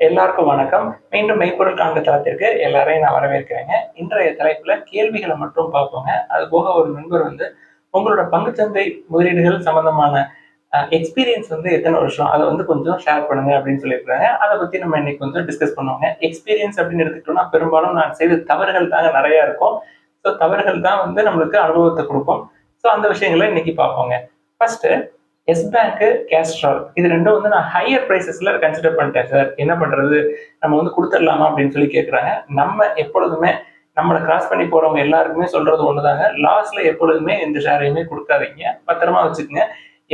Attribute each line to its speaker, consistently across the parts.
Speaker 1: எல்லாருக்கும் வணக்கம். மீண்டும் மெய்ப்பொருள் காண்க தளத்திற்கு எல்லாரையும் நான் வரவேற்கிறேங்க. இன்றைய தலைப்புல கேள்விகளை மட்டும் பார்ப்போங்க. அது போக ஒரு நண்பர் உங்களோட பங்குச்சந்தை முதலீடுகள் சம்பந்தமான எக்ஸ்பீரியன்ஸ் எத்தனை வருஷம் அதை கொஞ்சம் ஷேர் பண்ணுங்க அப்படின்னு சொல்லியிருக்காங்க. அதை பத்தி நம்ம இன்னைக்கு கொஞ்சம் டிஸ்கஸ் பண்ணுவோங்க. எக்ஸ்பீரியன்ஸ் அப்படின்னு எடுத்துக்கிட்டோம்னா பெரும்பாலும் நான் செய்த தவறுகள் தாங்க நிறைய இருக்கும். ஸோ தவறுகள் தான் நம்மளுக்கு அனுபவத்தை கொடுக்கும். ஸோ அந்த விஷயங்களை இன்னைக்கு பார்ப்போங்க. ஃபர்ஸ்ட், எஸ் பேங்க், கேஸ்ட்ரால் இது ரெண்டும் நான் ஹையர் பிரைசஸ்ல கன்சிடர் பண்ணிட்டேன் சார், என்ன பண்றது, நம்ம கொடுத்துடலாமா அப்படின்னு சொல்லி கேட்குறாங்க. நம்ம எப்பொழுதுமே நம்மளை கிராஸ் பண்ணி போறவங்க எல்லாருக்குமே சொல்றது ஒண்ணுதாங்க, லாஸ்ட்ல எப்பொழுதுமே எந்த ஷேரையுமே கொடுக்காதீங்க, பத்திரமா வச்சுக்கோங்க.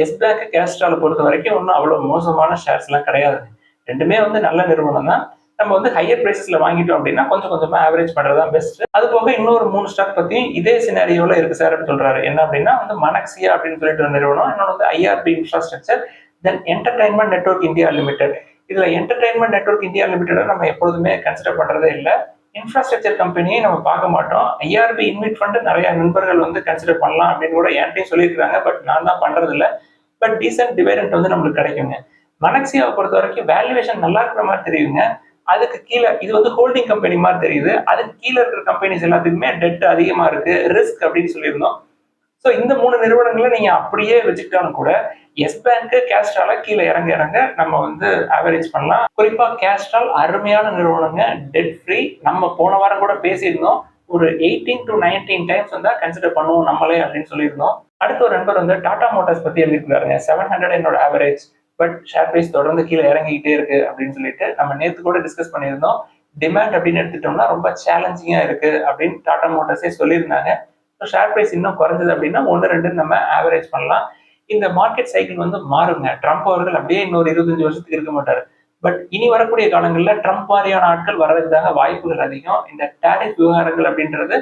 Speaker 1: எஸ் பேங்க், கேஸ்ட்ராலை பொறுத்த வரைக்கும் ஒன்றும் அவ்வளவு மோசமான ஷேர்ஸ் எல்லாம் கிடையாது. ரெண்டுமே நல்ல நிறுவனம் தான். நம்ம ஹையர் பிரைசஸ்ல வாங்கிட்டோம் அப்படின்னா கொஞ்சம் கொஞ்சமா ஆவரேஜ் பண்றதா பெஸ்ட். அது போக இன்னொரு 3 ஸ்டாக் பத்தி இதே சினாரியோல இருக்கு சார் அப்படின்னு சொல்றாரு. என்ன அப்படின்னா மனக்சியா அப்படின்னு சொல்லிட்டு ஒரு நிறுவனம், இன்னொன்று ஐஆர்பி இன்ஃப்ராஸ்ட்ரக்சர், தென் என்டர்டைன்மெண்ட் நெட்வொர்க் இந்தியா லிமிடெட். இதுல என்டர்டைன்மெண்ட் நெட்வொர்க் இந்தியா லிமிடெட் நம்ம எப்பொழுதுமே கன்சிடர் பண்றதே இல்லை. இன்ஃப்ராஸ்ட்ரக்சர் கம்பெனியை நம்ம பார்க்க மாட்டோம். ஐஆர்பி இன்வெட் ஃபண்ட் நிறைய நண்பர்கள் கன்சிடர் பண்ணலாம் அப்படின்னு கூட என்கிட்டயும் சொல்லியிருக்காங்க. பட் நான் தான் பண்றது இல்லை. பட் டீசென்ட் டிவிடெண்ட் நம்மளுக்கு கிடைக்குங்க. மனக்சியாவை பொறுத்த வரைக்கும் வேல்யூவேஷன் நல்லா இருக்கிற மாதிரி தெரியுங்க. அதுக்கு கீழே இது ஹோல்டிங் கம்பெனி மாதிரி தெரியுது. அதுக்கு கீழே இருக்கிற கம்பெனிஸ் எல்லாத்துக்குமே டெட் அதிகமா இருக்கு, ரிஸ்க் அப்படின்னு சொல்லியிருந்தோம். ஸோ இந்த 3 நிறுவனங்களை நீங்க அப்படியே வச்சுக்கிட்டாலும் கூட எஸ் பேங்க், கேஸ்ட்ரால கீழே இறங்க இறங்க நம்ம ஆவரேஜ் பண்ணலாம். குறிப்பா கேஸ்ட்ரால் அருமையான நிறுவனங்க, டெட் ஃப்ரீ. நம்ம போன வாரம் கூட பேசியிருந்தோம், ஒரு 18 to 19 டைம்ஸ் கன்சிடர் பண்ணுவோம் நம்மளே அப்படின்னு சொல்லியிருந்தோம். அடுத்த ஒரு நண்பர் டாடா மோட்டார்ஸ் பத்தி எழுதியிருக்காருங்க. 700 என்னோட ஆவரேஜ், பட் ஷேர் பிரைஸ் தொடர்ந்து கீழே இறங்கிக்கிட்டே இருக்கு அப்படின்னு சொல்லிட்டு நம்ம நேற்று கூட டிஸ்கஸ் பண்ணியிருந்தோம். டிமாண்ட் அப்படின்னு எடுத்துட்டோம்னா ரொம்ப சேலஞ்சிங்கா இருக்கு அப்படின்னு டாடா மோட்டார்ஸே சொல்லியிருந்தாங்க. ஸோ ஷேர் பிரைஸ் இன்னும் குறைஞ்சது அப்படின்னா 1-2 நம்ம ஆவரேஜ் பண்ணலாம். இந்த மார்க்கெட் சைக்கிள் மாறுங்க. ட்ரம்ப் அவர்கள் அப்படியே இன்னொரு 25 வருஷத்துக்கு இருக்க மாட்டாரு. பட் இனி வரக்கூடிய காலங்களில் ட்ரம்ப் மாதிரியான ஆட்கள் வர்றதுக்காக வாய்ப்புகள் அதிகம். இந்த டேரிஃப் விவகாரங்கள் அப்படின்றது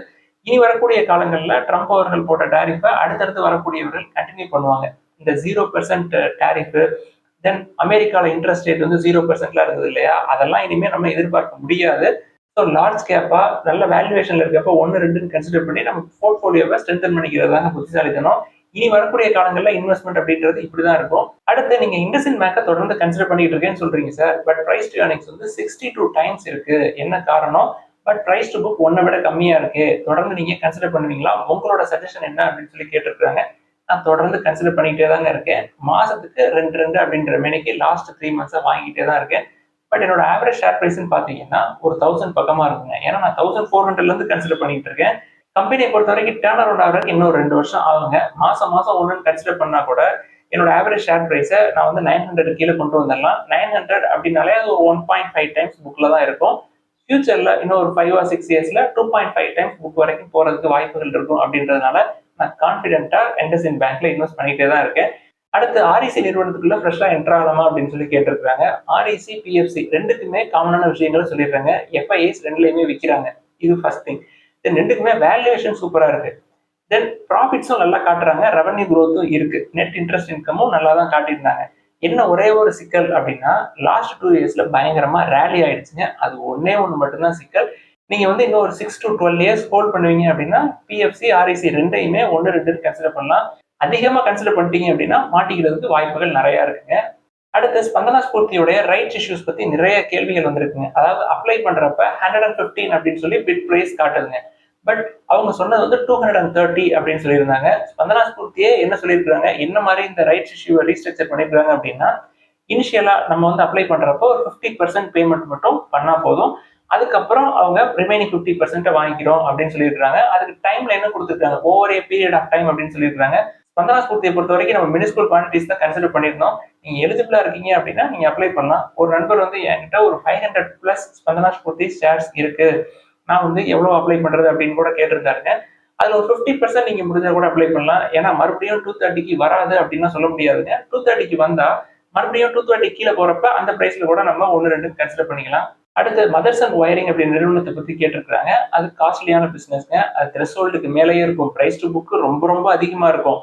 Speaker 1: இனி வரக்கூடிய காலங்களில் ட்ரம்ப் அவர்கள் போட்ட டேரிஃபை அடுத்தடுத்து வரக்கூடியவர்கள் கண்டினியூ பண்ணுவாங்க. இந்த 0% டேரிஃப், தென் அமெரிக்கால இன்ட்ரெஸ்ட் ரேட் 0%ல இருந்தது இல்லையா, அதெல்லாம் இனிமே நம்ம எதிர்பார்க்க முடியாது. ஸோ லார்ஜ் கேப்பா நல்ல வேல்யூவேஷன்ல இருக்கப்ப 1-2 கன்சிடர் பண்ணி நம்ம போர்ட்போலியோவை ஸ்ட்ரென்தன் பண்ணிக்கிறதாங்க புத்திசாலித்தனம். இனி வரக்கூடிய காலங்களில் இன்வெஸ்ட்மெண்ட் அப்படின்றது இப்படிதான் இருக்கும். அடுத்து நீங்க இண்டஸ்இண்ட் பேங்கை தொடர்ந்து கன்சிடர் பண்ணிட்டு இருக்கேன்னு சொல்றீங்க சார், but price to earnings 62 times இருக்கு, என்ன காரணம்? பட் பிரைஸ் டு புக் 1 விட கம்மியா இருக்கு, தொடர்ந்து நீங்க கன்சிடர் பண்ணுவீங்களா, உங்களோட சஜஷன் என்ன அப்படின்னு சொல்லி கேட்டுருக்காங்க. நான் தொடர்ந்து கன்சிடர் பண்ணிக்கிட்டே தாங்க இருக்கேன். மாசத்துக்கு 2 அப்படின்ற மேனிக்கு லாஸ்ட் 3 மந்த்ஸா வாங்கிட்டே தான் இருக்கேன். பட் என்னோட ஆவரேஜ் ஷேர் பிரைஸ்ன்னு பாத்தீங்கன்னா ஒரு 1000 பக்கமா இருக்குங்க. ஏன்னா நான் 1400ல இருந்து கன்சிடர் பண்ணிட்டு இருக்கேன். கம்பெனியை பொறுத்த வரைக்கும் டேர்ன் அரௌண்ட் ஆகிறதுக்கு இன்னும் 2 வருஷம் ஆகுங்க. மாசம் மாசம் ஒன்றுன்னு கன்சிடர் பண்ணா கூட என்னோட ஆவரேஜ் ஷேர் பிரைஸை நான் 900 கீழே கொண்டு வந்துடலாம். 900 அப்படின்னாலே அது ஒரு 1.5 டைம்ஸ் புக்ல தான் இருக்கும். ஃபியூச்சர்ல இன்னும் ஒரு 5 or 6 இயர்ஸ்ல 2.5 டைம்ஸ் புக் வரைக்கும் போறதுக்கு வாய்ப்புகள் இருக்கும். அப்படின்றதுனால நான் கான்பிடென்ட்டா இண்டஸ்இண்ட் பேங்க்ல இன்வெஸ்ட் பண்ணிட்டே தான் இருக்கேன். அடுத்து ஆர்இசி நிறுவனத்துக்குள்ள ஃப்ரெஷ்ஷா என்டர் ஆகலாமா அப்படின்னு சொல்லி கேட்டிருக்காங்க. ஆர்இசி, பிஎஃப்சி ரெண்டுக்குமே காமனான விஷயங்களை சொல்லிடுறாங்க. எஃப்ஐஎஸ் ரெண்டுலையுமே விற்கிறாங்க. இது ஃபர்ஸ்ட் திங். தென் ரெண்டுக்குமே வேல்யூவேஷன் சூப்பரா இருக்கு. தென் ப்ராஃபிட்ஸும் நல்லா காட்டுறாங்க, ரெவன்யூ க்ரோத்தும் இருக்கு, நெட் இன்ட்ரெஸ்ட் இன்கமும் நல்லா தான் காட்டியிருந்தாங்க. என்ன ஒரே ஒரு சிக்கல் அப்படின்னா லாஸ்ட் 2 இயர்ஸ்ல பயங்கரமா ரேலி ஆயிடுச்சுங்க. அது ஒன்னே ஒன்று மட்டும்தான் சிக்கல். நீங்க இன்னும் ஒரு 6 to 12 இயர்ஸ் ஹோல்ட் பண்ணுவீங்க அப்படின்னா பிஎஃப்சி, ஆர்இசி ரெண்டையுமே 1-2 கன்சிடர் பண்ணலாம். அதிகமா கன்சிடர் பண்ணிட்டீங்க அப்படின்னா மாட்டிக்கிறதுக்கு வாய்ப்புகள் நிறைய இருக்குங்க. அடுத்து ஸ்பந்தனா ஸ்பூர்த்தியோடைய ரைட்ஸ் இஷ்யூஸ் பத்தி நிறைய கேள்விகள் வந்திருக்குங்க. அதாவது அப்ளை பண்றப்ப 115 அப்படின்னு சொல்லி பிட் பிரைஸ் காட்டுதுங்க. பட் அவங்க சொன்னது 230 அப்படின்னு சொல்லியிருந்தாங்க. ஸ்பந்தனா ஸ்பூர்த்தியே என்ன சொல்லியிருக்காங்க, என்ன மாதிரி இந்த ரைட்ஸ் இஷ்யூவை ரீஸ்ட்ரக்சர் பண்ணிருக்காங்க அப்படின்னா, இனிஷியலா நம்ம அப்ளை பண்றப்போ ஒரு 50% பேமெண்ட் மட்டும் பண்ணா போதும், அதுக்கப்புறம் அவங்க ரிமைனிங் 50% வாங்கிக்கிறோம் அப்படின்னு சொல்லியிருக்காங்க. அதுக்கு டைம்ல என்ன கொடுத்துருக்காங்க, over a period of time அப்படின்னு சொல்லியிருக்காங்க. ஸ்பந்தனா ஸ்பூர்த்தியை பொறுத்த வரைக்கும் நம்ம மினிஸ்கூல் குவான்டிட்டிஸ் தான் கன்சிடர் பண்ணியிருந்தோம். நீங்க எலிஜிபிளா இருக்கீங்க அப்படின்னா நீங்க அப்ளை பண்ணலாம். ஒரு நண்பர் என்கிட்ட ஒரு 500+ ஸ்பந்தனா ஸ்பூர்த்தி ஷேர்ஸ் இருக்கு, நான் எவ்வளவு அப்ளை பண்றது அப்படின்னு கூட கேட்டிருந்தாருங்க. அதுல ஒரு 50% நீங்க முடிஞ்சா கூட அப்ளை பண்ணலாம். ஏன்னா மறுபடியும் 230க்கு வராது அப்படின்னு சொல்ல முடியாதுங்க. 230க்கு வந்தா மறுபடியும் 230 கீழே போறப்ப அந்த பிரைஸ்ல கூட நம்ம 1-2 கன்சிடர் பண்ணிக்கலாம். அடுத்து மதர்சன் ஒயரிங் அப்படின்னு நிறுவனத்தை பத்தி கேட்டிருக்காங்க. அது காஸ்ட்லியான பிசினஸ்ங்க. அது த்ரெஷ்ஹோல்டுக்கு மேலேயே இருக்கும். பிரைஸ் டு புக் ரொம்ப ரொம்ப அதிகமா இருக்கும்.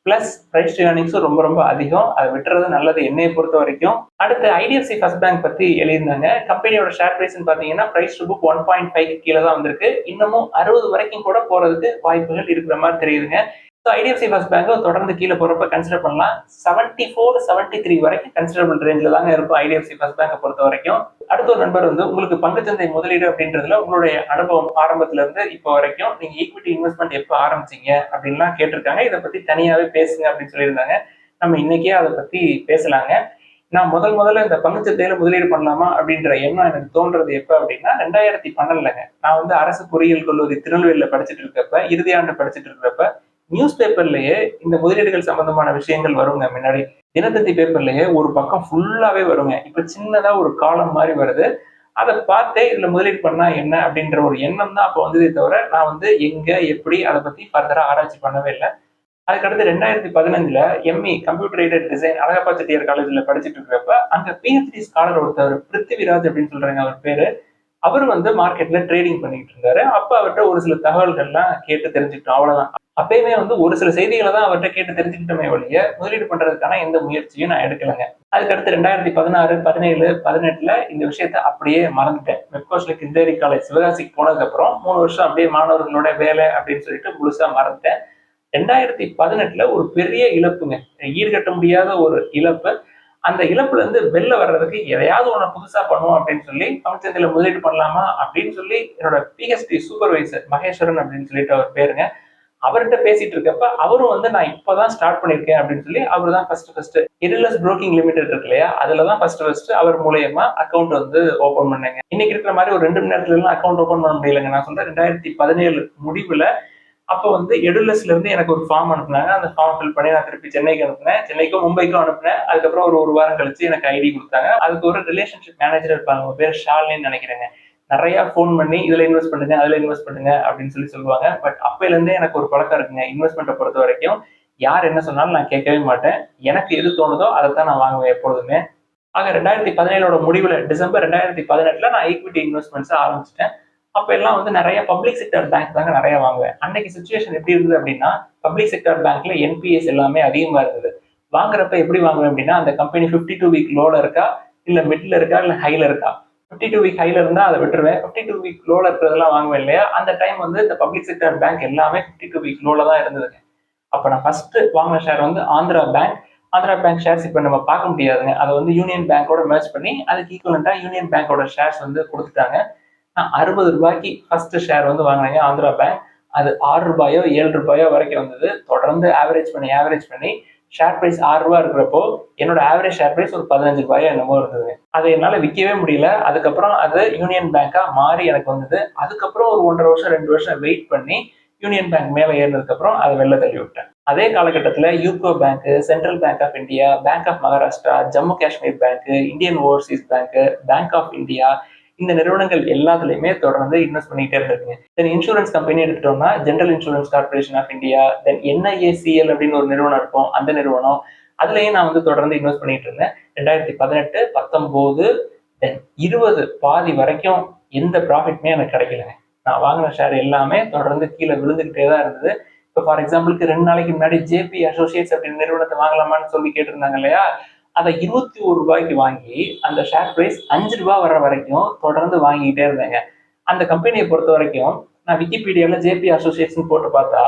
Speaker 1: பிளஸ் பிரைஸ் டு ஏர்னிங்ஸும் ரொம்ப ரொம்ப அதிகம். அதை விட்டுறது நல்லது என்னையை பொறுத்த வரைக்கும். அடுத்து ஐடிஎஃப்சி ஃபர்ஸ்ட் பேங்க் பத்தி எழுதியிருந்தாங்க. கம்பெனியோட ஷேர் பிரைஸ் பாத்தீங்கன்னா பிரைஸ் டு புக் 1.5 கீழே தான் வந்திருக்கு. இன்னமும் 60 வரைக்கும் கூட போறதுக்கு வாய்ப்புகள் இருக்கிற மாதிரி தெரியுதுங்க. ஸோ ஐடிஎஃப்சி ஃபர்ஸ்ட் பேங்க் தொடர்ந்து கீழே போறப்ப கன்சிடர் பண்ணலாம். 74, 73 வரைக்கும் கன்சிடரபிள் ரேஞ்சில் தாங்க இருக்கும் ஐடிஎஃப்சி ஃபர்ஸ்ட் பேங்கை பொறுத்த வரைக்கும். அடுத்த ஒரு நண்பர் வந்து உங்களுக்கு பங்குச்சந்தை முதலீடு அப்படின்றதுல உங்களுடைய அனுபவம் ஆரம்பத்துல இருந்து இப்போ வரைக்கும் நீங்க ஈக்விட்டி இன்வெஸ்ட்மெண்ட் எப்போ ஆரம்பிச்சீங்க அப்படின்லாம் கேட்டிருக்காங்க. இதை பத்தி தனியாவே பேசுங்க அப்படின்னு சொல்லியிருந்தாங்க. நம்ம இன்னைக்கே அதை பத்தி பேசலாங்க. நான் முதல்ல இந்த பங்குச்சந்தையில முதலீடு பண்ணலாமா அப்படின்ற எண்ணம் எனக்கு தோன்றது எப்ப அப்படின்னா 2012ங்க. நான் வந்து அரசு பொறியியல் கல்லூரி திருநெல்வேலியில படிச்சுட்டு இருக்கப்ப, இறுதி ஆண்டு படிச்சுட்டு இருக்கிறப்ப நியூஸ் பேப்பர்லயே இந்த முதலீடுகள் சம்பந்தமான விஷயங்கள் வருங்க. முன்னாடி தினத்தந்தி பேப்பர்லயே ஒரு பக்கம் ஃபுல்லாவே வருங்க. இப்ப சின்னதா ஒரு காலம் மாதிரி வருது. அதை பார்த்தே இதுல முதலீடு பண்ணா என்ன அப்படின்ற ஒரு எண்ணம் தான் அப்போ வந்ததே தவிர நான் வந்து எங்க எப்படி அதை பத்தி ஃபர்தரா ஆராய்ச்சி பண்ணவே இல்லை. அதுக்கடுத்து 2015ல ME computer aided design Alagappa Chettiar காலேஜ்ல படிச்சுட்டு இருக்கிறப்ப அங்க பிஹெச்டி ஸ்காலர் ஒருத்தர் பிருத்திவிராஜ் அப்படின்னு சொல்றாங்க அவர் பேரு. அவர் வந்து மார்க்கெட்ல ட்ரேடிங் பண்ணிட்டு இருந்தாரு. அப்ப அவர்கிட்ட ஒரு சில தகவல்கள்லாம் கேட்டு தெரிஞ்சுக்கிட்டோம், அவ்வளவுதான். அப்பயுமே வந்து ஒரு சில செய்திகளை தான் அவர்கிட்ட கேட்டு தெரிஞ்சுக்கிட்டோமே ஒழிய முதலீடு பண்றதுக்கான எந்த முயற்சியும் நான் எடுக்கலைங்க. அதுக்கடுத்து 2016, 17, 18ல இந்த விஷயத்த அப்படியே மறந்துட்டேன். மெட்கோஸ்லிக் இன்ஜினியரிங் காலேஜ் சிவகாசிக்கு போனதுக்கு அப்புறம் 3 வருஷம் அப்படியே மாணவர்களோட வேலை அப்படின்னு சொல்லிட்டு முழுசா மறந்துட்டேன். 2018ல ஒரு பெரிய இழப்புங்க, ஈடுகட்ட முடியாத ஒரு இழப்பு. அந்த இழப்புல இருந்து வெளில வர்றதுக்கு எதையாவது ஒண்ணு புதுசா பண்ணுவோம் அப்படின்னு சொல்லி பங்குச்சந்தையில முதலீடு பண்ணலாமா அப்படின்னு சொல்லி என்னோட பிஹெச்டி சூப்பர்வைசர் மகேஸ்வரன் அப்படின்னு சொல்லிட்டு அவர் பேருங்க, அவர்கிட்ட பேசிட்டு இருக்கப்ப அவரும் வந்து நான் இப்பதான் ஸ்டார்ட் பண்ணிருக்கேன் அப்படின்னு சொல்லி அவர் தான் ஃபர்ஸ்ட் எடிலஸ் புரோக்கிங் லிமிடெட் இருக்கு இல்லையா, அதுலதான் ஃபர்ஸ்ட் அவர் மூலயமா அக்கௌண்ட் வந்து ஓபன் பண்ணேங்க. இன்னைக்கு இருக்கிற மாதிரி ஒரு 2 மணி நேரத்துல எல்லாம் அக்கௌண்ட் ஓபன் பண்ண முடியலங்க. நான் சொல்றேன் 2017 முடிவுல அப்போ வந்து எடுலஸ்ல இருந்து எனக்கு ஒரு ஃபார்ம் அனுப்புனாங்க. அந்த ஃபார்ம் ஃபில் பண்ணி நான் திருப்பி சென்னைக்கு அனுப்புனேன். சென்னைக்கும் மும்பைக்கும் அனுப்புனேன். அதுக்கப்புறம் ஒரு வாரம் கழிச்சு எனக்கு ஐடி கொடுத்தாங்க. அதுக்கு ஒரு ரிலேஷன்ஷிப் மேனேஜர் இருப்பாங்க, அவங்க பேர் ஷாலினின்னு நினைக்கிறேங்க. நிறைய ஃபோன் பண்ணி இதுல இன்வெஸ்ட் பண்ணுங்க அதுல இன்வெஸ்ட் பண்ணுங்க அப்படின்னு சொல்லி சொல்லுவாங்க. பட் அப்பையில இருந்தே எனக்கு ஒரு பழக்கம் இருக்குங்க. இன்வெஸ்ட்மெண்ட்டை பொறுத்த வரைக்கும் யார் என்ன சொன்னாலும் நான் கேட்கவே மாட்டேன். எனக்கு எது தோணுதோ அதை தான் நான் வாங்குவேன் எப்பொழுதுமே. ஆக 2017 முடிவுல டிசம்பர் 2018ல நான் ஈக்விட்டி இன்வெஸ்ட்மெண்ட்ஸ் ஆரம்பிச்சிட்டேன். அப்ப எல்லாம் வந்து நிறைய பப்ளிக் செக்டர் பேங்க் தாங்க நிறைய வாங்குவேன். அன்னைக்கு சுச்சுவேஷன் எப்படி இருந்தது அப்படின்னா பப்ளிக் செக்டர் பேங்க்ல என்பிஎஸ் எல்லாமே அதிகமா இருந்தது. வாங்குறப்ப எப்படி வாங்குவேன் அப்படின்னா அந்த கம்பெனி 52 வீக் லோல இருக்கா, இல்ல மிட்ல இருக்கா, இல்ல ஹைல இருக்கா. 52 வீக் ஹைல இருந்தா அதை விட்டுருவேன். 52 வீக் லோல இருக்கிறதெல்லாம் வாங்குவேன் இல்லையா, அந்த டைம் வந்து இந்த பப்ளிக் செக்டர் பேங்க் எல்லாமே 52 வீக் லோல தான் இருந்ததுங்க. அப்ப நான் ஃபர்ஸ்ட் வாங்கின ஷேர் வந்து Andhra bank. Andhra bank shares இப்ப நம்ம பார்க்க முடியாதுங்க. அதை வந்து யூனியன் பேங்கோட மெர்ஜ் பண்ணி அதுக்கு ஈக்குவலண்டா யூனியன் பேங்கோட ஷேர்ஸ் வந்து கொடுத்துட்டாங்க. நான் 60 ரூபாய்க்கு ஃபர்ஸ்ட் ஷேர் வந்து வாங்கினேங்க ஆந்திரா பேங்க். அது 6 ரூபாயோ 7 ரூபாயோ வரைக்கும் வந்தது. தொடர்ந்து ஆவரேஜ் பண்ணி ஷேர் பிரைஸ் 6 ரூபாய் இருக்கிறப்போ என்னோட ஆவரேஜ் ஷேர் பிரைஸ் ஒரு 15 ரூபாயோ என்னமோ இருந்தது. அதை என்னால விற்கவே முடியல. அதுக்கப்புறம் அது யூனியன் பேங்கா மாறி எனக்கு வந்தது. அதுக்கப்புறம் ஒரு 1.5 வருஷம் 2 வருஷம் வெயிட் பண்ணி யூனியன் பேங்க் மேல ஏறினதுக்கு அப்புறம் அதை வெளில தள்ளி விட்டேன். அதே காலகட்டத்தில் UCO bank, central bank of India, bank of Maharashtra, Jammu Kashmir bank, Indian overseas bank, bank of India, இந்த நிறுவனங்கள் எல்லாத்துலயுமே தொடர்ந்து இன்வெஸ்ட் பண்ணிட்டே இருந்திருக்குங்க. தென் இன்சூரன்ஸ் கம்பெனி எடுத்துட்டோம்னா general insurance corporation of India, then NIACL அப்படின்னு ஒரு நிறுவனம் இருக்கும், அந்த நிறுவனம் அதுலயும் நான் வந்து தொடர்ந்து இன்வெஸ்ட் பண்ணிட்டு இருந்தேன். 2018, 19, தென் 20 பாதி வரைக்கும் எந்த ப்ராஃபிட்மே எனக்கு கிடைக்கலங்க. நான் வாங்கின ஷேர் எல்லாமே தொடர்ந்து கீழே விழுந்துகிட்டே தான் இருந்தது. இப்போ ஃபார் எக்ஸாம்பிளுக்கு 2 நாளைக்கு முன்னாடி ஜேபி அசோசியேட்ஸ் அப்படின்னு நிறுவனத்தை வாங்கலாமான்னு சொல்லி கேட்டிருந்தாங்க இல்லையா, அதை 21 ரூபாய்க்கு வாங்கி அந்த ஷேர் பிரைஸ் 5 ரூபாய் வர்ற வரைக்கும் தொடர்ந்து வாங்கிக்கிட்டே இருந்தேங்க. அந்த கம்பெனியை பொறுத்த வரைக்கும் நான் விக்கிபீடியால ஜேபி அசோசியேட்ஸ் போட்டு பார்த்தா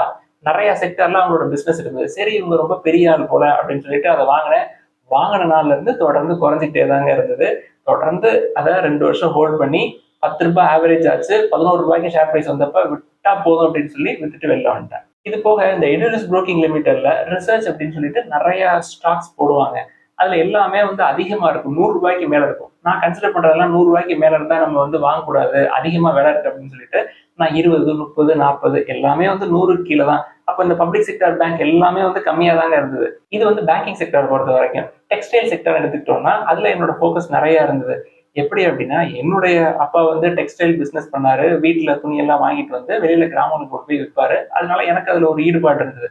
Speaker 1: நிறைய செக்டர்ல அவங்களோட பிசினஸ் இருந்தது. சரி இவங்க ரொம்ப பெரிய ஆள் போல அப்படின்னு சொல்லிட்டு அதை வாங்கினேன். வாங்கின நாள்ல இருந்து தொடர்ந்து குறைஞ்சிக்கிட்டே தாங்க இருந்தது. தொடர்ந்து அதை 2 வருஷம் ஹோல்ட் பண்ணி 10 ரூபாய் ஆவரேஜ் ஆச்சு. 11 ரூபாய்க்கு ஷேர் பிரைஸ் வந்தப்ப விட்டா போதும் அப்படின்னு சொல்லி விட்டுட்டு வெளில வந்துட்டேன். இது போக இந்த எடிலஸ் புரோக்கிங் லிமிடெட்ல ரிசர்ச் அப்படின்னு சொல்லிட்டு நிறைய ஸ்டாக்ஸ் போடுவாங்க. அதுல எல்லாமே வந்து அதிகமா இருக்கும், 100 ரூபாய்க்கு மேல இருக்கும். நான் கன்சிடர் பண்றதெல்லாம் 100 ரூபாய்க்கு மேல இருந்தா நம்ம வந்து வாங்கக்கூடாது, அதிகமா விலை இருக்கு அப்படின்னு சொல்லிட்டு நான் 20, 30, 40 எல்லாமே வந்து 100 கீழே தான். அப்ப இந்த பப்ளிக் செக்டர் பேங்க் எல்லாமே வந்து கம்மியா தாங்க இருந்தது. இது வந்து பேங்கிங் செக்டர் பொறுத்த வரைக்கும். டெக்ஸ்டைல் செக்டர் எடுத்துக்கிட்டோம்னா அதுல என்னோட ஃபோக்கஸ் நிறைய இருந்தது. எப்படி அப்படின்னா என்னுடைய அப்பா வந்து டெக்ஸ்டைல் பிசினஸ் பண்ணாரு. வீட்டுல துணியெல்லாம் வாங்கிட்டு வந்து வெளியில கிராமங்களுக்கு கொண்டு போய் விற்பாரு. அதனால எனக்கு அதுல ஒரு ஈடுபாடு இருந்தது.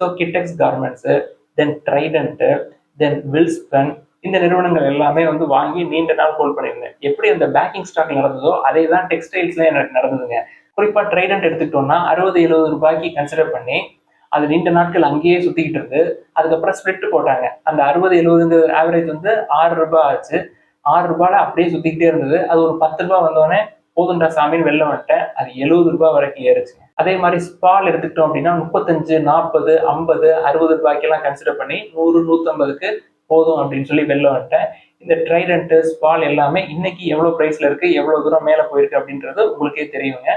Speaker 1: ஸோ கிட்டெக்ஸ் கார்மெண்ட்ஸ், தென் ட்ரைடன்ட், தென் வில்ஸ்பன், இந்த நிறுவனங்கள் எல்லாமே வந்து வாங்கி நீண்ட நாள் ஹோல்ட் பண்ணியிருந்தேன். எப்படி அந்த பேங்கிங் ஸ்டாக் நடந்ததோ அதே தான் டெக்ஸ்டைல்ஸ்ல எனக்கு நடந்ததுங்க. குறிப்பா ட்ரைடன்ட் எடுத்துக்கிட்டோம்னா 60-70 ரூபாய்க்கு கன்சிடர் பண்ணி அது நீண்ட நாட்கள் அங்கேயே சுத்திக்கிட்டு இருந்து அதுக்கப்புறம் ஸ்பிளிட் போட்டாங்க. அந்த 60-70 ஆவரேஜ் வந்து 6 ரூபாய் ஆச்சு. 6 ரூபாயில அப்படியே சுத்திக்கிட்டே இருந்தது. அது ஒரு 10 ரூபாய் வந்தோடனே போதுண்டா சாமின்னு வெளில வந்துட்டேன். அது 70 ரூபாய் வரைக்கும் ஏறுச்சுங்க. அதே மாதிரி ஸ்பால் எடுத்துக்கிட்டோம் அப்படின்னா 35, 40, 50, 60 ரூபாய்க்கெல்லாம் கன்சிடர் பண்ணி 100, 150க்கு போதும் அப்படின்னு சொல்லி வெளில வந்துட்டேன். இந்த ட்ரைடன்ட், ஸ்பால் எல்லாமே இன்னைக்கு எவ்வளவு பிரைஸ்ல இருக்கு, எவ்வளவு தூரம் மேல போயிருக்கு அப்படின்றது உங்களுக்கே தெரியுங்க.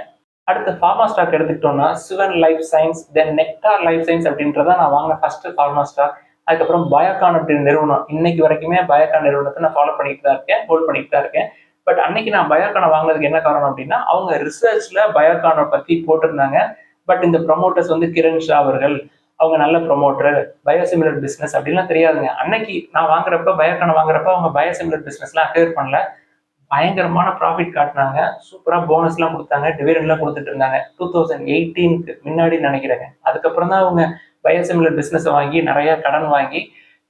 Speaker 1: அடுத்து ஃபார்மா ஸ்டாக் எடுத்துக்கிட்டோம்னா சிவன் லைஃப் சயின்ஸ், தென் நெக்டார் லைஃப் சயின்ஸ் அப்படின்றத நான் வாங்கின ஃபர்ஸ்ட் ஃபார்மா ஸ்டாக். அதுக்கப்புறம் பயோகான் அப்படின்ற நிறுவனம், இன்னைக்கு வரைக்குமே பயோகான் நிறுவனத்தை நான் ஃபாலோ பண்ணிட்டு தான் இருக்கேன், ஹோல்ட் பண்ணிட்டு தான் இருக்கேன். பட் அன்னைக்கு நான் பயோகானை வாங்கினதுக்கு என்ன காரணம் அப்படின்னா, அவங்க ரிசர்ச்ல பயோகானை பத்தி போட்டிருந்தாங்க. பட் இந்த ப்ரொமோட்டர்ஸ் வந்து கிரண் ஷா அவர்கள், அவங்க நல்ல ப்ரொமோட்டர், பயோசிமிலர் பிசினஸ் அப்படின்லாம் தெரியாதுங்க. அன்னைக்கு நான் வாங்குறப்ப பயோகானை வாங்குறப்ப அவங்க பயோசிமிலர் பிசினஸ்லாம் அக்வேர் பண்ணல. பயங்கரமான ப்ராஃபிட் காட்டினாங்க, சூப்பரா போனஸ் எல்லாம் கொடுத்தாங்க, டிவிடெண்ட் எல்லாம் கொடுத்துட்டு இருந்தாங்க. 2018க்கு முன்னாடி நினைக்கிறேங்க. அதுக்கப்புறம் தான் அவங்க பயோசிமிலர் பிசினஸ் வாங்கி நிறைய கடன் வாங்கி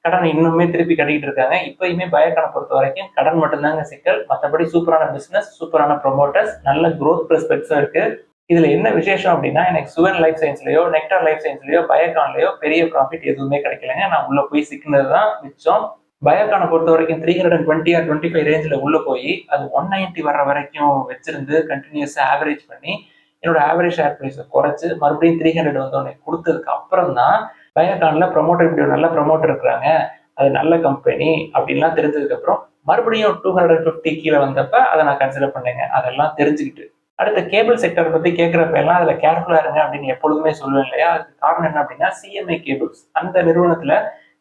Speaker 1: கடன் இன்னுமே திருப்பி கட்டிக்கிட்டு இருக்காங்க. இப்பயுமே பயோகானை பொறுத்த வரைக்கும் கடன் மட்டும்தாங்க சிக்கல், மற்றபடி சூப்பரான பிசினஸ், சூப்பரான ப்ரொமோட்டர்ஸ், நல்ல க்ரோத் ப்ராஸ்பெக்ட்ஸும் இருக்கு. இதுல என்ன விசேஷம் அப்படின்னா, எனக்கு சுவன் லைஃப் சயின்ஸ்லயோ நெக்டார் லைஃப் சயின்ஸ்லயோ பயோகான்லயோ பெரிய ப்ராஃபிட் எதுவுமே கிடைக்கலங்க. நான் உள்ள போய் சிக்கினது தான் மிச்சம். பயோகானை பொறுத்த வரைக்கும் 320 ஆர் 25 ரேஞ்சில் உள்ள போய் அது 190 வர்ற வரைக்கும் வச்சிருந்து கண்டினியூஸா ஆவரேஜ் பண்ணி என்னோட ஆவரேஜ் ஷேர் ப்ரைஸை குறைச்சு மறுபடியும் 300 வந்தோடனே கொடுத்ததுக்கு அப்புறம் தான் பயோகான்ல ப்ரொமோட்டர், இப்படி நல்ல ப்ரொமோட்டர் இருக்கிறாங்க, அது நல்ல கம்பெனி அப்படின்லாம் தெரிஞ்சதுக்கு அப்புறம் மறுபடியும் 250 கீழே வந்தப்ப அதை நான் கன்சிடர் பண்ணேங்க. அதெல்லாம் தெரிஞ்சுக்கிட்டு அடுத்த கேபிள் செக்டர் பத்தி கேட்கிறப்ப எல்லாம் அதுல கேர்ஃபுல்லா இருங்க அப்படின்னு எப்பொழுதுமே சொல்லுவேன் இல்லையா. அதுக்கு காரணம் என்ன அப்படின்னா, சிஎம்ஐ கேபிள்ஸ் அந்த நிறுவனத்துல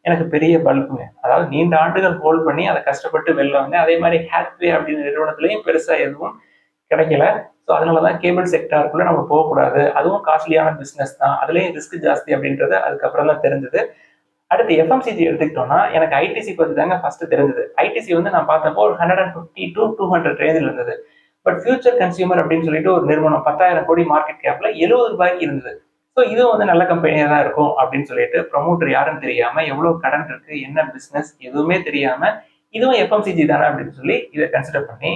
Speaker 1: எனக்கு பெரிய பல்புங்க. அதாவது நீண்ட ஆண்டுகள் ஹோல்ட் பண்ணி அதை கஷ்டப்பட்டு வெளில வந்தேன். அதே மாதிரி ஹேத்வே அப்படின்னு நிறுவனத்திலையும் பெருசா எதுவும் கிடைக்கல. ஸோ அதனாலதான் கேபிள் செக்டாருக்குள்ள நம்ம போகக்கூடாது, அதுவும் காஸ்ட்லியான பிசினஸ் தான், அதுலயும் ரிஸ்க் ஜாஸ்தி அப்படின்றது அதுக்கப்புறம் தான் தெரிஞ்சது. அடுத்து எஃப்எம்சிஜி எடுத்துக்கிட்டோம்னா எனக்கு ஐடிசி பத்தி தாங்க ஃபர்ஸ்ட் தெரிஞ்சது. ஐடிசி வந்து நான் பார்த்தப்போ ஒரு 150 to 200 ரேஞ்சில் இருந்தது. பட் ஃபியூச்சர் கன்சியூமர் அப்படின்னு சொல்லிட்டு ஒரு நிறுவனம் 10,000 கோடி மார்க்கெட் கேப்ல 70 ரூபாய்க்கு இருந்தது. ஸோ இதுவும் வந்து நல்ல கம்பெனியாக தான் இருக்கும் அப்படின்னு சொல்லிட்டு, ப்ரொமோட்டர் யாருன்னு தெரியாம, எவ்வளவு கடன் இருக்கு, என்ன பிசினஸ் எதுவுமே தெரியாம, இதுவும் எஃப்எம்சிஜி தானே அப்படின்னு சொல்லி இதை கன்சிடர் பண்ணி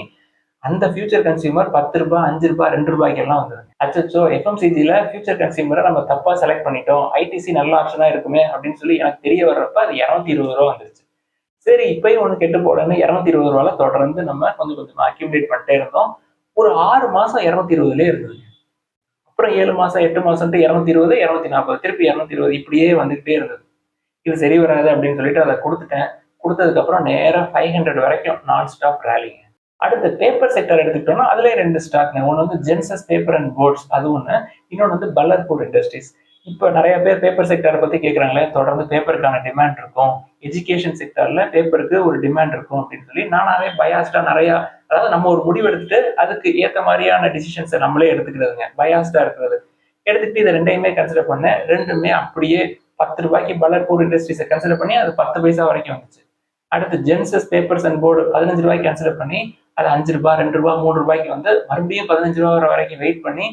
Speaker 1: அந்த ஃபியூச்சர் கன்சியூமர் 10 ரூபாய், 5 ரூபாய், 2 ரூபாய்க்கு எல்லாம் வந்தது. அச்சோ, எஃப்எம்சிஜில ஃபியூச்சர் கன்சியூமரை நம்ம தப்பா செலக்ட் பண்ணிட்டோம், ஐடிசி நல்ல ஆப்ஷனா இருக்குமே அப்படின்னு சொல்லி எனக்கு தெரிய வர்றப்ப அது 220 ரூபா வந்துருச்சு. சரி, இப்பயும் ஒண்ணு கெட்டு போடன்னு 220 ரூபால தொடர்ந்து நம்ம கொஞ்சம் கொஞ்சமா அக்யூமுலேட் பண்ணிட்டே இருந்தோம். ஒரு 6 மாசம் 220லயே இருந்தது. அப்புறம் 7 மாசம் 8 மாசம் 220, 240, திருப்பி 220 இப்படியே வந்துகிட்டே இருந்தது. இது சரி வராது அப்படின்னு சொல்லிட்டு அதை கொடுத்துட்டேன். கொடுத்ததுக்கு அப்புறம் நேரம் 500 வரைக்கும் நான் ஸ்டாப் ரேலிங்க. அடுத்து பேப்பர் செக்டர் எடுத்துக்கிட்டோம்னா அதுல 2 ஸ்டாக்ங்க. ஒன்று வந்து ஜென்சஸ் பேப்பர் அண்ட் போர்ட்ஸ், அது ஒன்று. இன்னொன்று வந்து பல்லர்பூர் இண்டஸ்ட்ரீஸ். இப்போ நிறைய பேர் பேப்பர் செக்டரை பத்தி கேட்குறாங்களே, தொடர்ந்து பேப்பருக்கான டிமாண்ட் இருக்கும், எஜுகேஷன் செக்டர்ல பேப்பருக்கு ஒரு டிமாண்ட் இருக்கும் அப்படின்னு சொல்லி நானாவே பயாஸ்டா நிறைய, அதாவது நம்ம ஒரு முடிவு எடுத்துட்டு அதுக்கு ஏற்ற மாதிரியான டிசிஷன்ஸை நம்மளே எடுத்துக்கிறதுங்க, பயாஸ்டா இருக்கிறது. எடுத்துக்கிட்டு இதை ரெண்டையுமே கன்சிடர் பண்ணேன். ரெண்டுமே அப்படியே 10 ரூபாய்க்கு பல்லர்பூர் இண்டஸ்ட்ரீஸை கன்சிடர் பண்ணி அது 10 பைசா வரைக்கும் வந்துச்சு. அடுத்து ஜென்சஸ் பேப்பர்ஸ் அண்ட் போர்டு 15 ரூபாய்க்கு கன்சிடர் பண்ணி அது 5 ரூபாய், 2 ரூபாய், 3 ரூபாய்க்கு வந்து மறுபடியும் 15 ரூபாய் வரைக்கும் வெயிட் பண்ணி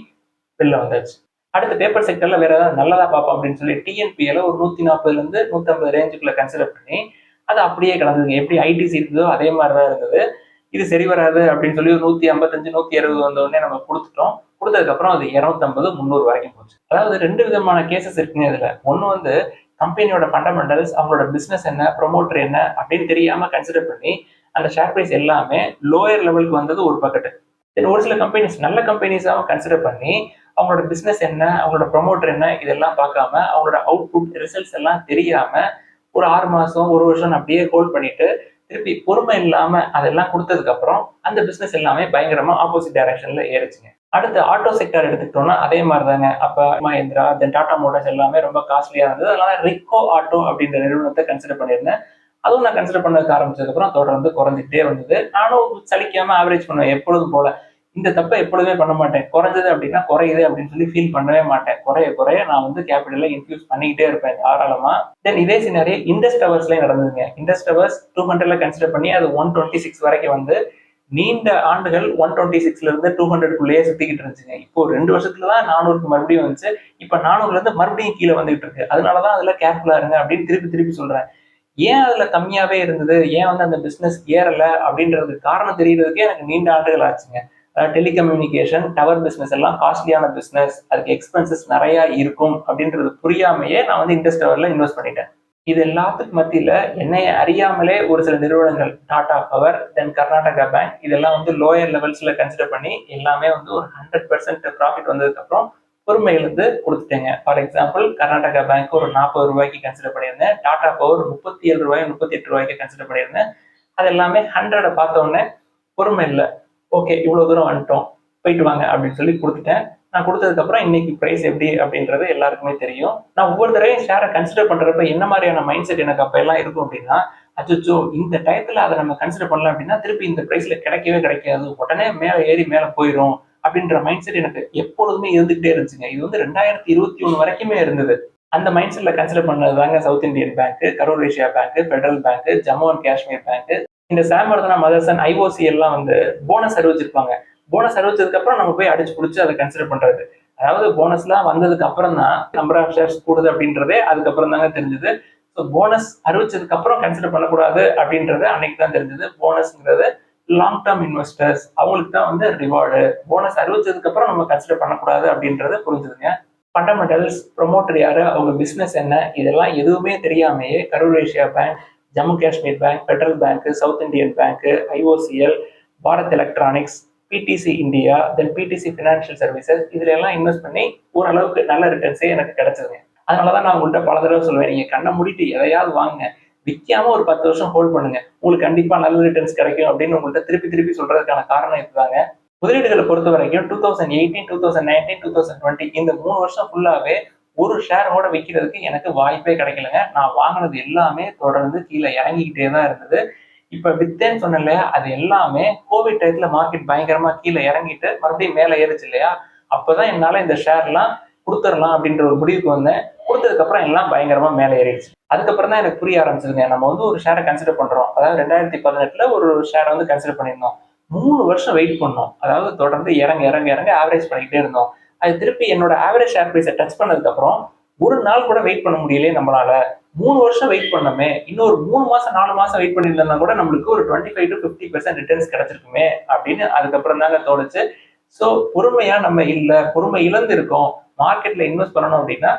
Speaker 1: வெளில வந்தாச்சு. அடுத்த பேப்பர் செக்டர்ல வேற ஏதாவது நல்லதா பார்ப்போம் அப்படின்னு சொல்லி டிஎன்பிஎல ஒரு 140ல இருந்து 150 ரேஞ்சுக்குள்ள கன்சிடர் பண்ணி அது அப்படியே கிடந்ததுங்க. எப்படி ஐடிசி இருந்ததோ அதே மாதிரிதான் இருந்தது. இது சரி வராது அப்படின்னு சொல்லி ஒரு 155, 160 வந்த உடனே நம்ம கொடுத்துட்டோம். கொடுத்ததுக்கு அப்புறம் அது 250, 300 வரைக்கும் போச்சு. அதாவது 2 விதமான கேசஸ் இருக்குங்க இதுல. ஒண்ணு வந்து கம்பெனியோட ஃபண்டமெண்டல்ஸ், அவங்களோட பிசினஸ் என்ன, ப்ரொமோட்டர் என்ன அப்படின்னு தெரியாம கன்சிடர் பண்ணி அந்த ஷேர் பிரைஸ் எல்லாமே லோயர் லெவலுக்கு வந்தது ஒரு பக்கெட்டு. தென் ஒரு சில கம்பெனிஸ் நல்ல கம்பெனிஸாவும் கன்சிடர் பண்ணி அவங்களோட பிசினஸ் என்ன, அவங்களோட ப்ரொமோட்டர் என்ன இதெல்லாம் பார்க்காம, அவங்களோட அவுட்புட் ரிசல்ட்ஸ் எல்லாம் தெரியாம ஒரு 6 மாசம் 1 வருஷம் அப்படியே ஹோல்ட் பண்ணிட்டு திருப்பி பொறுமை இல்லாம அதெல்லாம் கொடுத்ததுக்கு அப்புறம் அந்த பிசினஸ் எல்லாமே பயங்கரமா ஆப்போசிட் டைரக்ஷன்ல ஏறிச்சுங்க. அடுத்து ஆட்டோ செக்டர் எடுத்துக்கிட்டோம்னா அதே மாதிரிதாங்க. அப்ப மஹேந்திரா, தென் டாடா மோட்டார்ஸ் எல்லாமே ரொம்ப காஸ்ட்லியா இருந்தது. அதனால ரிக்கோ ஆட்டோ அப்படின்ற நிறுவனத்தை கன்சிடர் பண்ணியிருந்தேன். அதுவும் நான் கன்சிடர் பண்ணதுக்கு ஆரம்பிச்சதுக்கு அப்புறம் தொடர்ந்து குறைஞ்சிட்டே வந்தது. நானும் சலிக்காம ஆவரேஜ் பண்ணுவேன் எப்பொழுதும் போல. இந்த தப்பை எப்பொழுதுமே பண்ண மாட்டேன். குறைஞ்சது அப்படின்னா குறையுது அப்படின்னு சொல்லி ஃபீல் பண்ணவே மாட்டேன். குறைய குறைய நான் வந்து கேபிட்டல இன்ஃபியூஸ் பண்ணிக்கிட்டே இருப்பேன் தாராளமா. தென் இதே சினாரி இண்டஸ் டவர்ஸ்லயும் நடந்ததுங்க. இண்டஸ் டவர்ஸ் 200ல கன்சிடர் பண்ணி அது 126 வரைக்கும் வந்து நீண்ட ஆண்டுகள் 126ல இருந்து 200க்குள்ளேயே சுத்திக்கிட்டு இருந்துச்சுங்க. இப்போ 2 வருஷத்துலதான் 400க்கு மறுபடியும் வந்துச்சு. இப்ப 400ல இருந்து மறுபடியும் கீழே வந்துட்டு இருக்கு. அதனாலதான் அதுல கேர்ஃபுல்லா இருங்க அப்படின்னு திருப்பி திருப்பி சொல்றேன். ஏன் அதுல கம்மியாவே இருந்தது, ஏன் வந்து அந்த பிசினஸ் ஏறல அப்படின்றதுக்கு காரணம் தெரியறதுக்கே எனக்கு நீண்ட ஆண்டுகள் ஆச்சுங்க. டெலிகம்யூனிகேஷன், டவர் பிசினஸ் எல்லாம் காஸ்ட்லியான பிசினஸ், அதுக்கு எக்ஸ்பென்சஸ் நிறைய இருக்கும் அப்படின்றது புரியாமையே நான் வந்து இண்டஸ் டவர்ல இன்வெஸ்ட் பண்ணிட்டேன். இது எல்லாத்துக்கும் மத்தியில என்னைய அறியாமலே ஒரு சில நிறுவனங்கள், டாடா பவர், தென் கர்நாடகா பேங்க், இதெல்லாம் வந்து லோயர் லெவல்ஸ்ல கன்சிடர் பண்ணி எல்லாமே வந்து ஒரு 100% ப்ராஃபிட் வந்ததுக்கு அப்புறம் பொறுமை இழந்து கொடுத்துட்டேங்க. ஃபார் எக்ஸாம்பிள் கர்நாடகா பேங்க் ஒரு 40 ரூபாய்க்கு கன்சிடர் பண்ணியிருந்தேன். டாடா பவர் 37 ரூபாய் 38 ரூபாய்க்கு கன்சிடர் பண்ணியிருந்தேன். அது எல்லாமே 100 பார்த்த உடனே பொறுமை இல்லை, ஓகே இவ்வளவு தூரம் வந்துட்டோம் போயிட்டு வாங்க அப்படின்னு சொல்லி கொடுத்துட்டேன். நான் கொடுத்ததுக்கு அப்புறம் இன்னைக்கு பிரைஸ் எப்படி அப்படின்றது எல்லாருக்குமே தெரியும். நான் ஒவ்வொரு தடவையும் ஷேரை கன்சிடர் பண்றப்ப என்ன மாதிரியான மைண்ட் செட் எனக்கு அப்ப எல்லாம் இருக்கும் அப்படின்னா, அச்சோ இந்த டயத்துல அதை நம்ம கன்சிடர் பண்ணலாம் அப்படின்னா திருப்பி இந்த பிரைஸ்ல கிடைக்கவே கிடைக்காது, உடனே மேல ஏறி மேல போயிடும் அப்படின்ற மைண்ட் செட் எனக்கு எப்பொழுதுமே இருந்துகிட்டே இருந்துச்சுங்க. இது வந்து 2021 வரைக்குமே இருந்தது. அந்த மைண்ட் செட்ல கன்சிடர் பண்ணதுதாங்க south Indian bank, Karur Vysya bank, federal bank, Jammu and Kashmir bank. இந்த சாமர்தனா மதர்சன் ஐஓசி எல்லாம் வந்து போனஸ் அறிவிச்சிருப்பாங்க. போனஸ் அறிவிச்சதுக்கு அப்புறம் நம்ம போய் அடிச்சு பிடிச்சி அதை கன்சிடர் பண்றது. அதாவது போனஸ் எல்லாம் வந்ததுக்கு அப்புறம் தான் நம்பர் ஆஃப் ஷேர்ஸ் கூடுது அப்படின்றதே அதுக்கப்புறம் தாங்க தெரிஞ்சது. ஸோ போனஸ் அறிவிச்சதுக்கு அப்புறம் கன்சிடர் பண்ணக்கூடாது அப்படின்றது அன்னைக்கு தான் தெரிஞ்சது. போனஸ்ங்கிறது லாங் டேர்ம் இன்வெஸ்டர்ஸ் அவங்களுக்கு தான் வந்து ரிவார்டு. போனஸ் அறிவிச்சதுக்கு அப்புறம் நம்ம கன்சிடர் பண்ணக்கூடாது அப்படின்றது புரிஞ்சுதுங்க. ஃபண்டமெண்டல்ஸ், ப்ரொமோட்டர் யாரு, அவங்க பிசினஸ் என்ன, இதெல்லாம் எதுவுமே தெரியாமையே Karur Vysya bank, Jammu Kashmir bank, federal bank, south Indian bank, IOCL, Bharat electronics, PTC India, then PTC financial services, இதுல எல்லாம் இன்வெஸ்ட் பண்ணி ஓரளவுக்கு நல்ல ரிட்டர்ன்ஸே எனக்கு கிடைச்சதுங்க. அதனாலதான் நான் உங்கள்கிட்ட பல தடவை சொல்லுவேன், நீங்க கண்ணை மூடிட்டு எதையாவது வாங்குங்க, விற்காம ஒரு 10 வருஷம் ஹோல்ட் பண்ணுங்க, உங்களுக்கு கண்டிப்பா நல்ல ரிட்டர்ன்ஸ் கிடைக்கும் அப்படின்னு உங்கள்கிட்ட திருப்பி திருப்பி சொல்றதுக்கான காரணம் இதுதாங்க. முதலீடுகளை பொறுத்த வரைக்கும் 2018, 2019, 2020 இந்த 3 வருஷம் ஃபுல்லாவே ஒரு ஷேரோட விற்கிறதுக்கு எனக்கு வாய்ப்பே கிடைக்கலங்க. நான் வாங்கினது எல்லாமே தொடர்ந்து கீழே இறங்கிக்கிட்டே தான் இருந்தது. இப்ப வித்தேன்னு சொன்ன இல்லையா, அது எல்லாமே கோவிட் டயத்துல மார்க்கெட் பயங்கரமா கீழே இறங்கிட்டு மறுபடியும் மேல ஏறுச்சு இல்லையா, அப்பதான் என்னால இந்த ஷேர்லாம் கொடுத்துடலாம் அப்படின்ற ஒரு முடிவுக்கு வந்தேன். கொடுத்ததுக்கு அப்புறம் எல்லாம் பயங்கரமா மேல ஏறிடுச்சு. அதுக்கப்புறம் தான் எனக்கு புரிய ஆரம்பிச்சதுங்க, நம்ம வந்து ஒரு ஷேரை கன்சிடர் பண்றோம். அதாவது 2018 ஒரு ஷேரை வந்து கன்சிடர் பண்ணியிருந்தோம். 3 வருஷம் வெயிட் பண்ணோம். அதாவது தொடர்ந்து இறங்க இறங்க இறங்க ஆவரேஜ் பண்ணிக்கிட்டே இருந்தோம். அது திருப்பி என்னோட ஆவரேஜ் ஷேர் பிரைஸை டச் பண்ணதுக்கு அப்புறம் ஒரு நாள் கூட வெயிட் பண்ண முடியலையே நம்மளால. 3 வருஷம் வெயிட் பண்ணமே, இன்னொரு 3 மாசம் 4 மாசம் வெயிட் பண்ணியிருந்தா கூட நம்மளுக்கு ஒரு 25 to 50% ரிட்டர்ன்ஸ் கிடைச்சிருக்குமே அப்படின்னு அதுக்கப்புறம் தாங்க தோணுச்சு. ஸோ பொறுமையா நம்ம இல்ல, பொறுமை இழந்து இருக்கோம். மார்க்கெட்ல இன்வெஸ்ட் பண்ணணும் அப்படின்னா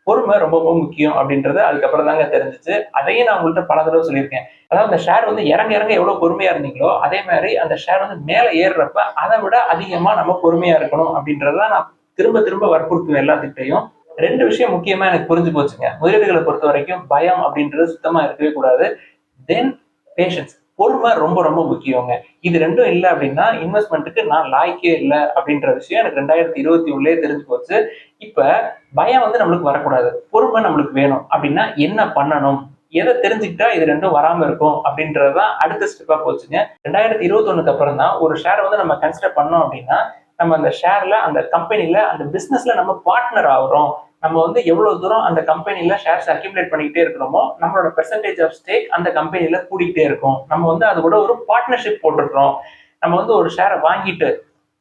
Speaker 1: பொறுமை ரொம்ப ரொம்ப முக்கியம் அப்படின்றது அதுக்கப்புறம் தாங்க தெரிஞ்சிச்சு. அதையும் நான் உங்கள்கிட்ட பல தடவை சொல்லியிருக்கேன். அதாவது அந்த ஷேர் வந்து இறங்க இறங்க எவ்வளவு பொறுமையா இருந்தீங்களோ அதே மாதிரி அந்த ஷேர் வந்து மேல ஏறுறப்ப அதை விட அதிகமா நம்ம பொறுமையா இருக்கணும் அப்படின்றதான் நான் திரும்ப திரும்ப வற்புறுத்துவேன் எல்லாத்துக்கிட்டையும். 2 விஷயம் முக்கியமா எனக்கு புரிஞ்சு போச்சுங்க. முதலீடுகளை பொறுத்த வரைக்கும் பயம் அப்படின்றது சுத்தமா இருக்கவே கூடாது. தென் பேஷன்ஸ், பொறுமை ரொம்ப ரொம்ப முக்கியங்க. இது ரெண்டும் இல்லை அப்படின்னா இன்வெஸ்ட்மெண்ட்டுக்கு நான் லாய்க்கே இல்லை அப்படின்ற விஷயம் எனக்கு 2021 தெரிஞ்சு போச்சு. இப்ப பயம் வந்து நம்மளுக்கு வரக்கூடாது, பொறுமை நம்மளுக்கு வேணும். அப்படின்னா என்ன பண்ணணும், எதை தெரிஞ்சுக்கிட்டா இது ரெண்டும் வராம இருக்கும் அப்படின்றதுதான் அடுத்த ஸ்டெப்பா போச்சுங்க. 2021 அப்புறம் தான் ஒரு ஷேர் வந்து நம்ம கன்சிடர் பண்ணோம் அப்படின்னா நம்ம அந்த ஷேர்ல, அந்த கம்பெனில, அந்த பிசினஸ்ல நம்ம பார்ட்னர் ஆகுறோம். நம்ம வந்து எவ்வளவு தூரம் அந்த கம்பெனில ஷேர்ஸ் அக்யூமுலேட் பண்ணிக்கிட்டே இருக்கிறோமோ நம்மளோட பெர்சன்டேஜ் ஆஃப் ஸ்டேக் அந்த கம்பெனில கூடிக்கிட்டே இருக்கும். நம்ம வந்து அது கூட ஒரு பார்ட்னர்ஷிப் போட்டுருக்கோம். நம்ம வந்து ஒரு ஷேரை வாங்கிட்டு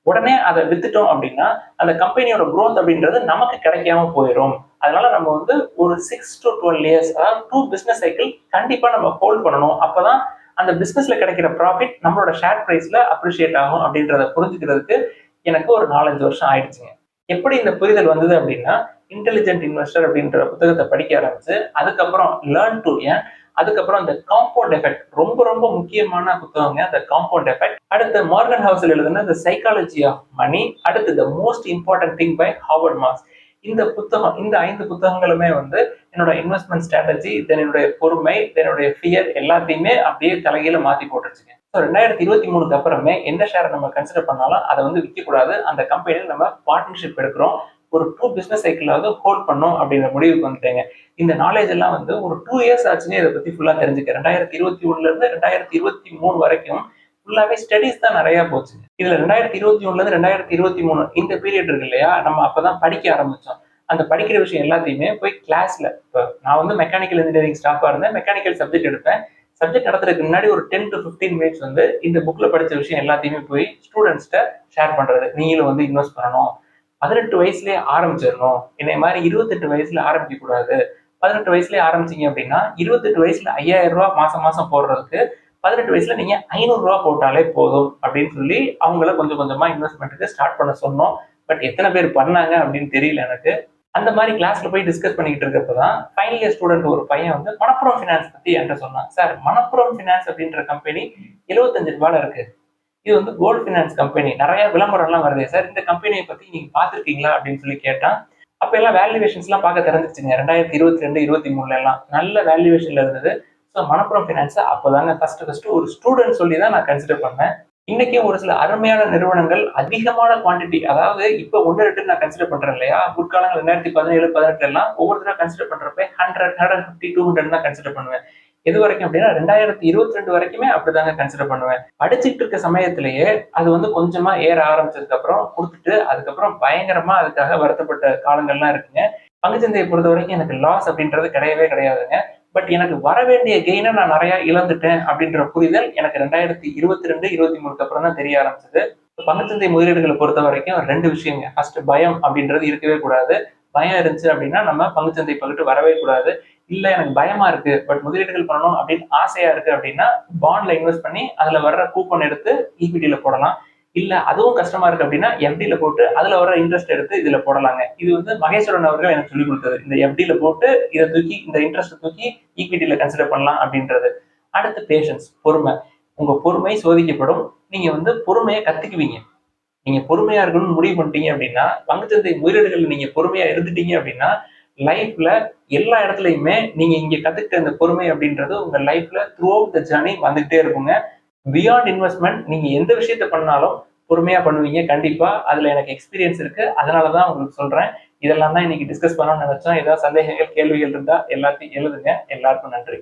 Speaker 1: உடனே அதை வித்துட்டோம் அப்படின்னா அந்த கம்பெனியோட growth அப்படின்றது நமக்கு கிடைக்காம போயிடும். அதனால நம்ம வந்து ஒரு 6 to 12 years, அதாவது 2 பிசினஸ் சைக்கிள் கண்டிப்பா நம்ம ஹோல்ட் பண்ணணும். அப்பதான் அந்த பிசினஸ்ல கிடைக்கிற ப்ராஃபிட் நம்மளோட ஷேர் பிரைஸ்ல அப்ரிஷியேட் ஆகும் அப்படின்றத புரிஞ்சுக்கிறதுக்கு எனக்கு ஒரு 4-5 வருஷம் ஆயிடுச்சுங்க. எப்படி இந்த புரிதல் வந்தது அப்படின்னா, இன்டெலிஜென்ட் இன்வெஸ்டர் அப்படின்ற புத்தகத்தை படிக்க ஆரம்பிச்சு அதுக்கப்புறம் லேர்ன் டு ஏர்ன், அதுக்கப்புறம் இந்த காம்பவுண்ட் எஃபெக்ட், ரொம்ப ரொம்ப முக்கியமான புத்தகங்க அந்த காம்பவுண்ட் எஃபெக்ட். அடுத்து மார்கன் ஹவுஸ்ல எழுதுன தி சைக்காலஜி ஆஃப் மணி, அடுத்து the most important thing by Howard Marks. இந்த புத்தகம், இந்த 5 புத்தகங்களுமே வந்து என்னோட இன்வெஸ்ட்மெண்ட் ஸ்ட்ராட்டஜி, என்னுடைய பொறுமை, என்னுடைய ஃபியர் எல்லாத்தையுமே அப்படியே தலைகீழ மாத்தி போட்டுருச்சுங்க. 2023 அப்புறமே எந்த ஷேரை நம்ம கன்சிடர் பண்ணாலும் அதை வந்து விற்கக்கூடாது, அந்த கம்பெனியில் நம்ம பார்ட்னர்ஷிப் எடுக்கிறோம், ஒரு 2 பிசினஸ் சைக்கிளாவது ஹோல்ட் பண்ணோம் அப்படிங்கிற முடிவுக்கு வந்துட்டேங்க. இந்த நாலேஜ் எல்லாம் வந்து ஒரு 2 இயர்ஸ் ஆச்சுன்னு இதை பத்தி ஃபுல்லா தெரிஞ்சுக்க. 2021 இருந்து 2023 வரைக்கும் ஃபுல்லாவே ஸ்டடிஸ் தான் நிறைய போச்சு. இதுல 2021 இருந்து 2023 இந்த பீரியட் இருக்கு இல்லையா, நம்ம அப்பதான் படிக்க ஆரம்பிச்சோம். அந்த படிக்கிற விஷயம் எல்லாத்தையுமே போய் கிளாஸ்ல, இப்போ நான் வந்து மெக்கானிக்கல் இன்ஜினியரிங் ஸ்டாஃபா இருந்தேன், மெக்கானிக்கல் சப்ஜெக்ட் எடுப்பேன். சப்ஜெக்ட் நடத்துறதுக்கு முன்னாடி ஒரு 10 to 15 மினிட்ஸ் வந்து இந்த புக்ல படிச்ச விஷயம் எல்லாத்தையுமே போய் ஸ்டூடெண்ட்ஸ்கிட்ட ஷேர் பண்றது. நீங்களும் வந்து இன்வெஸ்ட் பண்ணணும், 18 வயசுலயே ஆரம்பிச்சிடணும், என்னை மாதிரி 28 வயசுல ஆரம்பிக்க கூடாது. 18 வயசுலயே ஆரம்பிச்சீங்க அப்படின்னா 28 வயசுல 5000 ரூபாய் மாசம் மாசம் போடுறதுக்கு 18 வயசுல நீங்க 500 ரூபாய் போட்டாலே போதும் அப்படின்னு சொல்லி அவங்கள கொஞ்சம் கொஞ்சமா இன்வெஸ்ட்மெண்ட்டுக்கு ஸ்டார்ட் பண்ண சொன்னோம். பட் எத்தனை பேர் பண்ணாங்க அப்படின்னு தெரியல எனக்கு. அந்த மாதிரி கிளாஸ்ல போய் டிஸ்கஸ் பண்ணிக்கிட்டு இருக்கப்பதான் ஃபைனல் இயர் ஸ்டூடெண்ட் ஒரு பையன் வந்து மணப்புரம் ஃபினான்ஸ் பத்தி என்கிட்ட சொன்னான். சார், மணப்புரம் ஃபினான்ஸ் அப்படின்ற கம்பெனி 75 ரூபாயில இருக்கு, இது வந்து கோல்ட் ஃபினான்ஸ் கம்பெனி, நிறைய விளம்பரம் எல்லாம் வருது சார், இந்த கம்பெனியை பத்தி நீங்க பாத்துருக்கீங்களா அப்படின்னு சொல்லி கேட்டான். அப்ப எல்லாம் வேல்யூவேஷன்ஸ் எல்லாம் பார்க்க தெரிஞ்சிச்சுங்க. 2022, 23 எல்லாம் நல்ல வேல்யூவேஷன்ல இருந்தது. ஸோ மணப்புரம் ஃபினான்ஸ் அப்போதாங்க ஃபர்ஸ்ட் ஒரு ஸ்டூடெண்ட் சொல்லி தான் நான் கன்சிடர் பண்ணேன். இன்னைக்கு ஒரு சில அருமையான நிறுவனங்கள் அதிகமான குவான்டிட்டி, அதாவது இப்ப 1, 2 நான் கன்சிடர் பண்றேன் இல்லையா, முற்காலங்கள் 2017, 18 எல்லாம் ஒவ்வொரு தடவை கன்சிடர் பண்றப்ப 100, 150, 200 தான் கன்சிடர் பண்ணுவேன். எது வரைக்கும் அப்படின்னா 2022 வரைக்குமே அப்படிதாங்க கன்சிடர் பண்ணுவேன். படிச்சுட்டு இருக்க சமயத்திலேயே அது வந்து கொஞ்சமா ஏற ஆரம்பிச்சதுக்கு அப்புறம் கொடுத்துட்டு அதுக்கப்புறம் பயங்கரமா அதுக்காக வருத்தப்பட்ட காலங்கள்லாம் இருக்குங்க. பங்குச்சந்தையை பொறுத்த வரைக்கும் எனக்கு லாஸ் அப்படின்றது கிடையவே கிடையாதுங்க. பட் எனக்கு வர வேண்டிய கெயினை நான் நிறைய இழந்துட்டேன் அப்படின்ற புரிதல் எனக்கு 2022, 23க்கு அப்புறம் தான் தெரிய ஆரம்பிச்சது. பங்குச்சந்தை முதலீடுகளை பொறுத்த வரைக்கும் 2 விஷயங்க. ஃபர்ஸ்ட் பயம் அப்படின்றது இருக்கவே கூடாது. பயம் இருந்துச்சு அப்படின்னா நம்ம பங்குச்சந்தை பகிட்டு வரவே கூடாது. இல்ல எனக்கு பயமா இருக்கு பட் முதலீடுகள் பண்ணணும் அப்படின்னு ஆசையா இருக்கு அப்படின்னா பாண்ட்ல இன்வெஸ்ட் பண்ணி அதுல வர்ற கூப்பன் எடுத்து ஈக்விட்டியில போடலாம். இல்ல அதுவும் கஷ்டமா இருக்கு அப்படின்னா எஃப்டில போட்டு அதுல வர இன்ட்ரெஸ்ட் எடுத்து இதுல போடலாங்க. இது வந்து மகேஸ்வரன் அவர்கள் எனக்கு சொல்லிக் கொடுத்தது. இந்த எஃப்டில போட்டு இதை தூக்கி இந்த இன்ட்ரெஸ்ட் தூக்கி ஈக்விட்டியில கன்சிடர் பண்ணலாம் அப்படின்றது. அடுத்து பேஷன்ஸ், பொறுமை. உங்க பொறுமை சோதிக்கப்படும். நீங்க வந்து பொறுமையை கத்துக்குவீங்க. நீங்க பொறுமையா இருக்கணும்னு முடிவு பண்ணிட்டீங்க அப்படின்னா, பங்குச்சந்தை முதலீடுகள் நீங்க பொறுமையா இருந்துட்டீங்க அப்படின்னா, லைஃப்ல எல்லா இடத்துலயுமே நீங்க இங்க கத்துக்கிட்ட இந்த பொறுமை அப்படின்றது உங்க லைஃப்ல த்ரூ அவுட் த ஜர்னி வந்துகிட்டே இருக்குங்க. பியாண்ட் இன்வெஸ்ட்மெண்ட் நீங்க எந்த விஷயத்த பண்ணாலும் பொறுமையா பண்ணுவீங்க கண்டிப்பா. அதுல எனக்கு எக்ஸ்பீரியன்ஸ் இருக்கு. அதனாலதான் உங்களுக்கு சொல்றேன். இதெல்லாம் தான் இன்னைக்கு டிஸ்கஸ் பண்ணணும்னு நினைச்சோம். ஏதாவது சந்தேகங்கள், கேள்விகள் இருந்தா எல்லாத்தையும் எழுதுங்க. எல்லாருக்கும் நன்றி.